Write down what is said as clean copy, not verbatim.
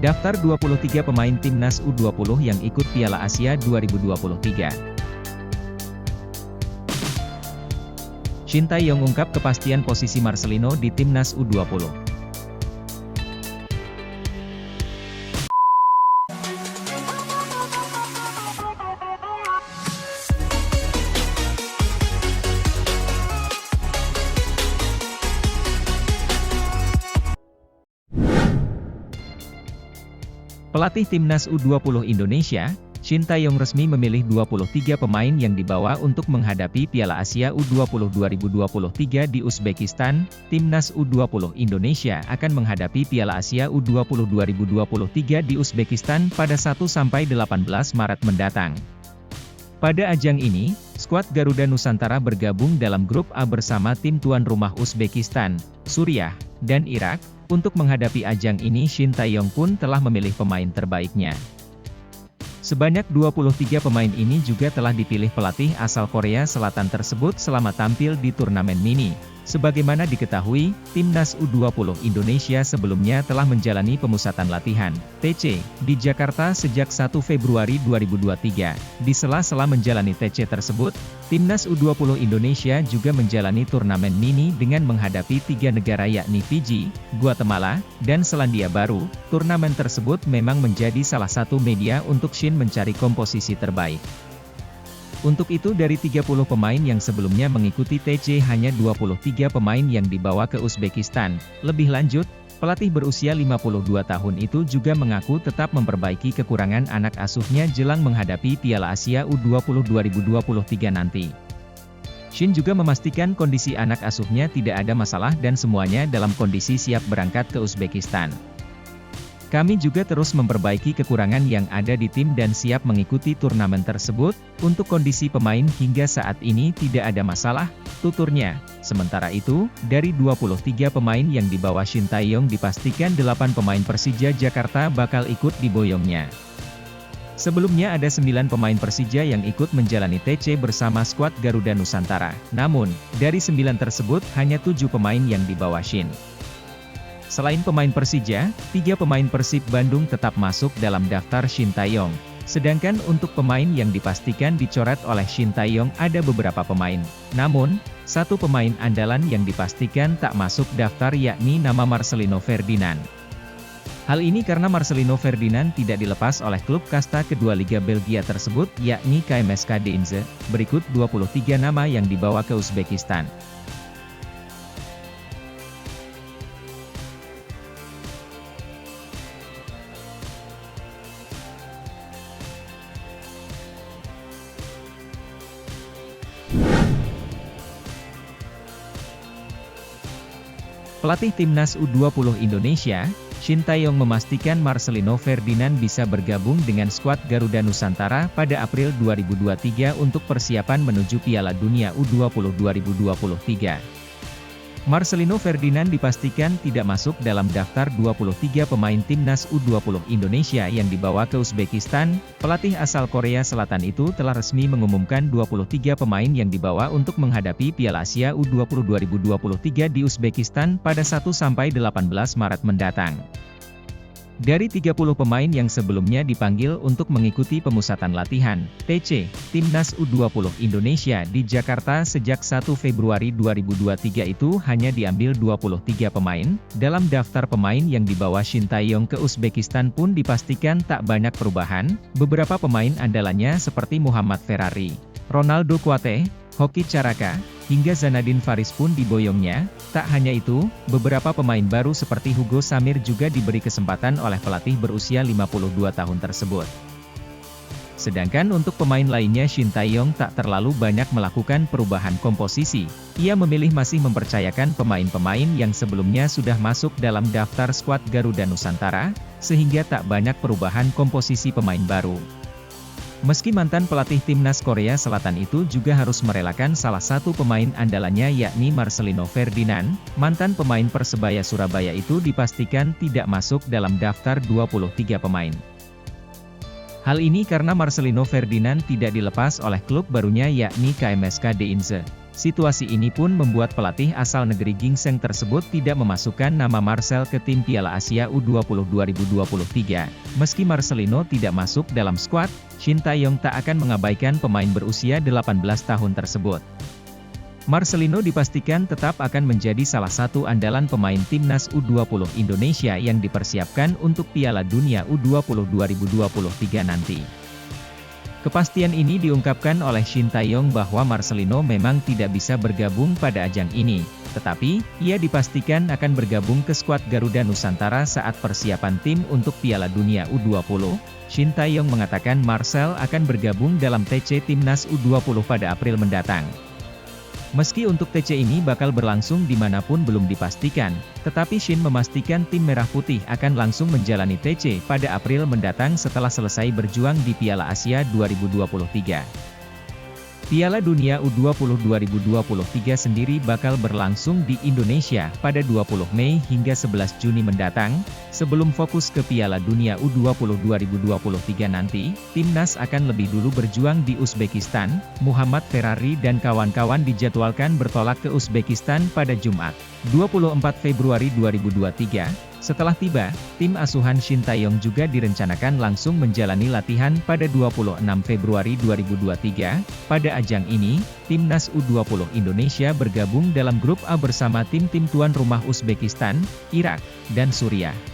Daftar 23 pemain Timnas U20 yang ikut Piala Asia 2023. Shin Tae-yong ungkap kepastian posisi Marcelino di Timnas U20. Pelatih Timnas U20 Indonesia, Shin Tae-yong resmi memilih 23 pemain yang dibawa untuk menghadapi Piala Asia U20 2023 di Uzbekistan. Timnas U20 Indonesia akan menghadapi Piala Asia U20 2023 di Uzbekistan pada 1–18 Maret mendatang. Pada ajang ini, skuad Garuda Nusantara bergabung dalam grup A bersama tim tuan rumah Uzbekistan, Suriah, dan Irak. Untuk menghadapi ajang ini Shin Tae-yong pun telah memilih pemain terbaiknya. Sebanyak 23 pemain ini juga telah dipilih pelatih asal Korea Selatan tersebut selama tampil di turnamen mini. Sebagaimana diketahui, Timnas U20 Indonesia sebelumnya telah menjalani pemusatan latihan, TC, di Jakarta sejak 1 Februari 2023. Di sela-sela menjalani TC tersebut, Timnas U20 Indonesia juga menjalani turnamen mini dengan menghadapi 3 negara yakni Fiji, Guatemala, dan Selandia Baru. Turnamen tersebut memang menjadi salah satu media untuk Shin mencari komposisi terbaik. Untuk itu dari 30 pemain yang sebelumnya mengikuti TC hanya 23 pemain yang dibawa ke Uzbekistan. Lebih lanjut, pelatih berusia 52 tahun itu juga mengaku tetap memperbaiki kekurangan anak asuhnya jelang menghadapi Piala Asia U20 2023 nanti. Shin juga memastikan kondisi anak asuhnya tidak ada masalah dan semuanya dalam kondisi siap berangkat ke Uzbekistan. Kami juga terus memperbaiki kekurangan yang ada di tim dan siap mengikuti turnamen tersebut. Untuk kondisi pemain hingga saat ini tidak ada masalah, tuturnya. Sementara itu, dari 23 pemain yang dibawa Shin Tae-yong dipastikan 8 pemain Persija Jakarta bakal ikut diboyongnya. Sebelumnya ada 9 pemain Persija yang ikut menjalani TC bersama skuad Garuda Nusantara. Namun, dari 9 tersebut hanya 7 pemain yang dibawa Shin. Selain pemain Persija, 3 pemain Persib Bandung tetap masuk dalam daftar Shin Tae-yong. Sedangkan untuk pemain yang dipastikan dicoret oleh Shin Tae-yong ada beberapa pemain. Namun, 1 pemain andalan yang dipastikan tak masuk daftar yakni nama Marcelino Ferdinand. Hal ini karena Marcelino Ferdinand tidak dilepas oleh klub kasta kedua Liga Belgia tersebut yakni KMSK Deinze. Berikut 23 nama yang dibawa ke Uzbekistan. Pelatih Timnas U20 Indonesia, Shin Tae-yong memastikan Marcelino Ferdinand bisa bergabung dengan skuad Garuda Nusantara pada April 2023 untuk persiapan menuju Piala Dunia U20 2023. Marcelino Ferdinand dipastikan tidak masuk dalam daftar 23 pemain Timnas U20 Indonesia yang dibawa ke Uzbekistan. Pelatih asal Korea Selatan itu telah resmi mengumumkan 23 pemain yang dibawa untuk menghadapi Piala Asia U20 2023 di Uzbekistan pada 1–18 Maret mendatang. Dari 30 pemain yang sebelumnya dipanggil untuk mengikuti pemusatan latihan, TC, Timnas U20 Indonesia di Jakarta sejak 1 Februari 2023 itu hanya diambil 23 pemain. Dalam daftar pemain yang dibawa Shin Tae-yong ke Uzbekistan pun dipastikan tak banyak perubahan. Beberapa pemain andalannya seperti Muhammad Ferrari, Ronaldo Kuate, Hoki Caraka, hingga Zanadin Faris pun diboyongnya. Tak hanya itu, beberapa pemain baru seperti Hugo Samir juga diberi kesempatan oleh pelatih berusia 52 tahun tersebut. Sedangkan untuk pemain lainnya Shin Tae-yong tak terlalu banyak melakukan perubahan komposisi. Ia memilih masih mempercayakan pemain-pemain yang sebelumnya sudah masuk dalam daftar skuad Garuda Nusantara, sehingga tak banyak perubahan komposisi pemain baru. Meski mantan pelatih Timnas Korea Selatan itu juga harus merelakan salah satu pemain andalannya yakni Marcelino Ferdinand, mantan pemain Persebaya Surabaya itu dipastikan tidak masuk dalam daftar 23 pemain. Hal ini karena Marcelino Ferdinand tidak dilepas oleh klub barunya yakni KMSK Deinze. Situasi ini pun membuat pelatih asal negeri Gingseng tersebut tidak memasukkan nama Marcel ke tim Piala Asia U20 2023. Meski Marcelino tidak masuk dalam skuad, Shin Tae-yong tak akan mengabaikan pemain berusia 18 tahun tersebut. Marcelino dipastikan tetap akan menjadi salah satu andalan pemain timnas U20 Indonesia yang dipersiapkan untuk Piala Dunia U20 2023 nanti. Kepastian ini diungkapkan oleh Shin Tae-yong bahwa Marcelino memang tidak bisa bergabung pada ajang ini, tetapi, ia dipastikan akan bergabung ke skuad Garuda Nusantara saat persiapan tim untuk Piala Dunia U20. Shin Tae-yong mengatakan Marcel akan bergabung dalam TC Timnas U20 pada April mendatang. Meski untuk TC ini bakal berlangsung dimanapun belum dipastikan, tetapi Shin memastikan tim Merah Putih akan langsung menjalani TC pada April mendatang setelah selesai berjuang di Piala Asia 2023. Piala Dunia U20 2023 sendiri bakal berlangsung di Indonesia pada 20 Mei hingga 11 Juni mendatang. Sebelum fokus ke Piala Dunia U20 2023 nanti, timnas akan lebih dulu berjuang di Uzbekistan. Muhammad Ferrari dan kawan-kawan dijadwalkan bertolak ke Uzbekistan pada Jumat, 24 Februari 2023. Setelah tiba, tim asuhan Shin Tae-yong juga direncanakan langsung menjalani latihan pada 26 Februari 2023. Pada ajang ini, timnas U20 Indonesia bergabung dalam grup A bersama tim-tim tuan rumah Uzbekistan, Irak, dan Suriah.